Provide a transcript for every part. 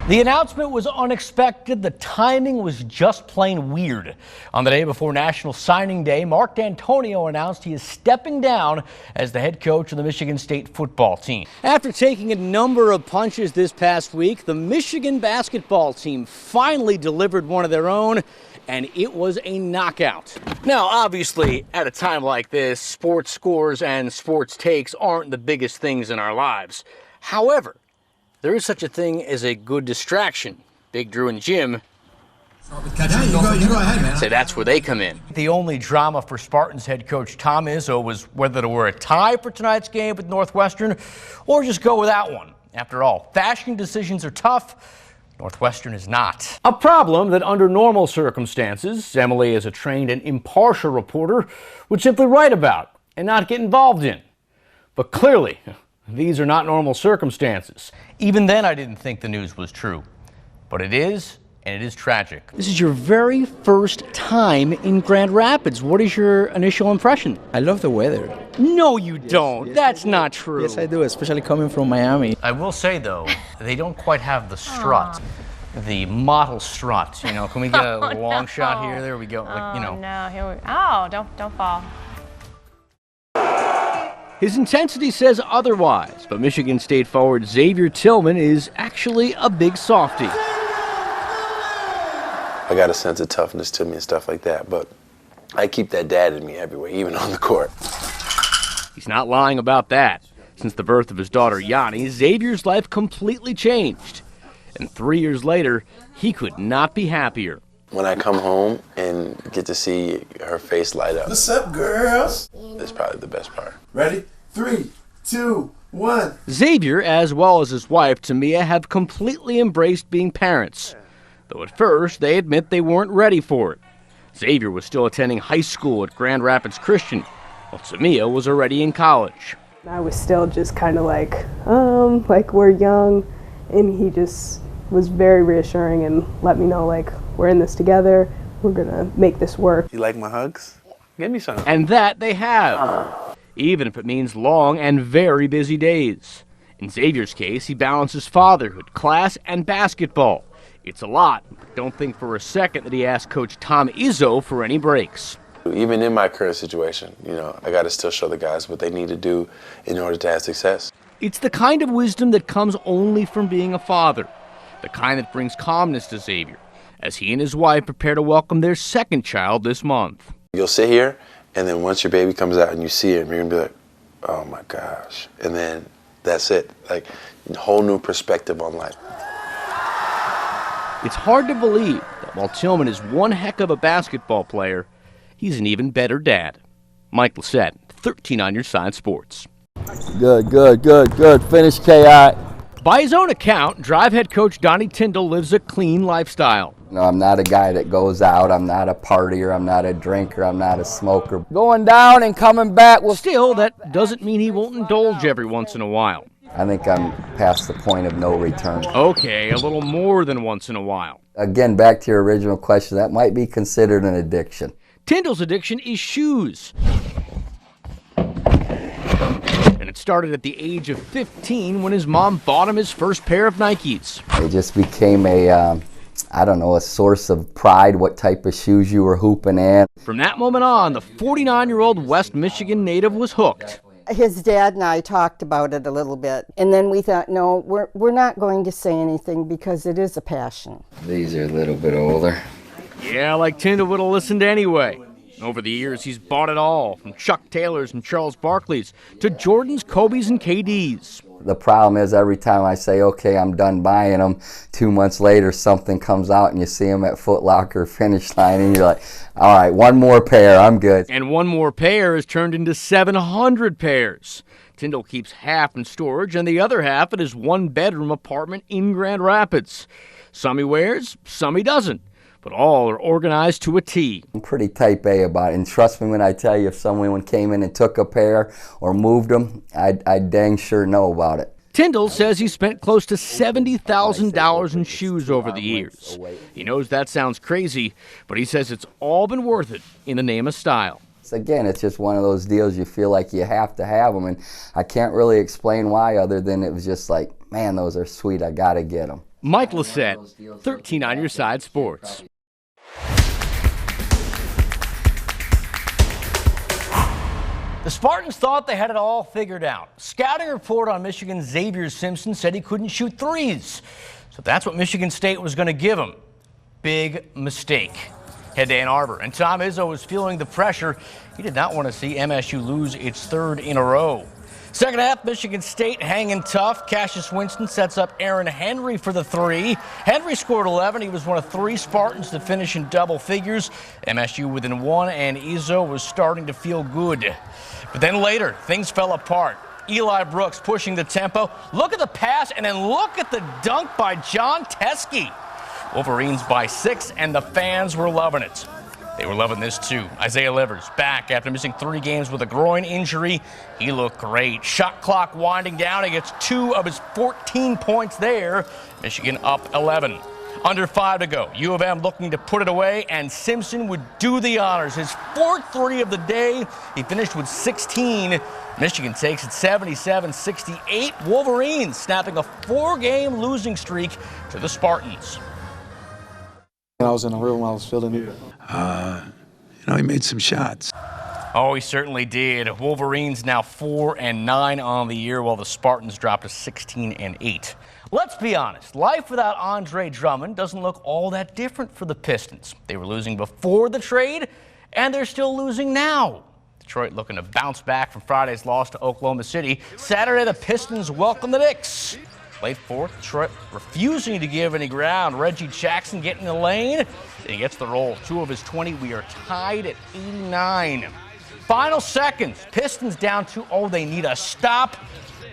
The announcement was unexpected. The timing was just plain weird. On the day before National Signing Day, Mark D'Antonio announced he is stepping down as the head coach of the Michigan State football team. After taking a number of punches this past week, the Michigan basketball team finally delivered one of their own, and it was a knockout. Now, obviously, at a time like this, sports scores and sports takes aren't the biggest things in our lives. However, there is such a thing as a good distraction. Big Drew and Jim you go ahead, man. say that's where they come in. The only drama for Spartans head coach Tom Izzo was whether to wear a tie for tonight's game with Northwestern or just go without one. After all, fashion decisions are tough. Northwestern is not. A problem that under normal circumstances, Emily, as a trained and impartial reporter, would simply write about and not get involved in. But clearly, these are not normal circumstances. Even then, I didn't think the news was true. But it is, and it is tragic. This is your very first time in Grand Rapids. What is your initial impression? I love the weather. No, you don't. That's not true. Yes, I do, especially coming from Miami. I will say, though, they don't quite have the strut. The model strut. You know, can we get a long shot here? There we go. Like, you know. No, here we. Oh, don't fall. His intensity says otherwise, but Michigan State forward Xavier Tillman is actually a big softie. I got a sense of toughness to me and stuff like that, but I keep that dad in me everywhere, even on the court. He's not lying about that. Since the birth of his daughter Yanni, Xavier's life completely changed. And 3 years later, he could not be happier. When I come home and get to see her face light up. What's up, girls? It's probably the best part. Ready? 3, 2, 1. Xavier, as well as his wife, Tamia, have completely embraced being parents. Though at first, they admit they weren't ready for it. Xavier was still attending high school at Grand Rapids Christian, while Tamia was already in college. I was still just kind of like we're young, and he just was very reassuring and let me know, like, we're in this together, we're gonna make this work. You like my hugs? Give me some. And that they have, even if it means long and very busy days. In Xavier's case, he balances fatherhood, class, and basketball. It's a lot. Don't think for a second that he asked Coach Tom Izzo for any breaks. Even in my current situation, you know, I got to still show the guys what they need to do in order to have success. It's the kind of wisdom that comes only from being a father, the kind that brings calmness to Xavier, as he and his wife prepare to welcome their second child this month. You'll sit here, and then once your baby comes out and you see it, you're going to be like, oh my gosh. And then that's it. Like, a whole new perspective on life. It's hard to believe that while Tillman is one heck of a basketball player, he's an even better dad. Mike Lacett, 13 on your side sports. Good. Finish, K.I. By his own account, Drive head coach Donnie Tyndall lives a clean lifestyle. No, I'm not a guy that goes out. I'm not a partier. I'm not a drinker. I'm not a smoker. Going down and coming back. Still, that doesn't mean he won't indulge every once in a while. I think I'm past the point of no return. Okay, a little more than once in a while. Again, back to your original question, that might be considered an addiction. Tyndall's addiction is shoes. And it started at the age of 15 when his mom bought him his first pair of Nikes. It just became a source of pride, what type of shoes you were hooping in. From that moment on, the 49-year-old West Michigan native was hooked. His dad and I talked about it a little bit, and then we thought, no, we're not going to say anything because it is a passion. These are a little bit older. Yeah, like Tyndall would have listened anyway. Over the years, he's bought it all, from Chuck Taylor's and Charles Barkley's to Jordan's, Kobe's, and KD's. The problem is every time I say, okay, I'm done buying them, 2 months later something comes out and you see them at Foot Locker finish line and you're like, all right, one more pair, I'm good. And one more pair has turned into 700 pairs. Tyndall keeps half in storage and the other half at his one-bedroom apartment in Grand Rapids. Some he wears, some he doesn't, but all are organized to a T. I'm pretty type A about it, and trust me when I tell you if someone came in and took a pair or moved them, I'd dang sure know about it. Tyndall says he spent close to $70,000 in shoes over the years. He knows that sounds crazy, but he says it's all been worth it in the name of style. Again, it's just one of those deals you feel like you have to have them, and I can't really explain why other than it was just like, man, those are sweet, I gotta get them. Mike Lacett, 13 on your side sports. The Spartans thought they had it all figured out. Scouting report on Michigan's Xavier Simpson said he couldn't shoot threes. So that's what Michigan State was going to give him. Big mistake. Head to Ann Arbor, and Tom Izzo was feeling the pressure. He did not want to see MSU lose its third in a row. Second half, Michigan State hanging tough. Cassius Winston sets up Aaron Henry for the three. Henry scored 11. He was one of 3 Spartans to finish in double figures. MSU within 1, and Izzo was starting to feel good. But then later, things fell apart. Eli Brooks pushing the tempo. Look at the pass, and then look at the dunk by John Teske. Wolverines by 6, and the fans were loving it. They were loving this too. Isaiah Livers back after missing 3 games with a groin injury. He looked great. Shot clock winding down. He gets 2 of his 14 points there. Michigan up 11. Under 5 to go. U of M looking to put it away, and Simpson would do the honors. His 4th 3 of the day. He finished with 16. Michigan takes it 77-68. Wolverines snapping a 4-game losing streak to the Spartans. I was in a room, I was feeling it. He made some shots. Oh, he certainly did. Wolverines now 4-9 on the year, while the Spartans dropped to 16-8. Let's be honest, life without Andre Drummond doesn't look all that different for the Pistons. They were losing before the trade, and they're still losing now. Detroit looking to bounce back from Friday's loss to Oklahoma City. Saturday, the Pistons welcome the Knicks. Late fourth, Detroit refusing to give any ground. Reggie Jackson getting in the lane, and he gets the roll. 2 of his 20. We are tied at 89. Final seconds. Pistons down 2-0. They need a stop,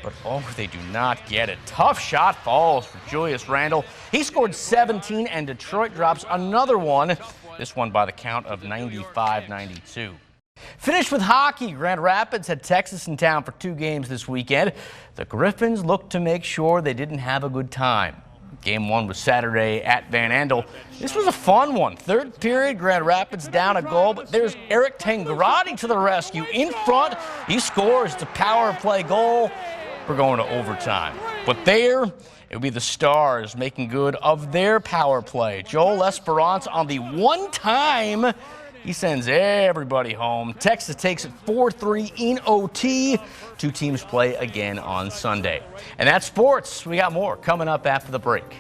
but they do not get it. Tough shot falls for Julius Randle. He scored 17, and Detroit drops another one. This one by the count of 95-92. Finished with hockey. Grand Rapids had Texas in town for 2 games this weekend. The Griffins looked to make sure they didn't have a good time. Game 1 was Saturday at Van Andel. This was a fun one. 3rd period, Grand Rapids down a goal, but there's Eric Tangradi to the rescue. In front, he scores. It's a power play goal. We're going to overtime. But there, it would be the Stars making good of their power play. Joel Esperance on the one-time. He sends everybody home. Texas takes it 4-3 in OT. 2 teams play again on Sunday. And that's sports. We got more coming up after the break.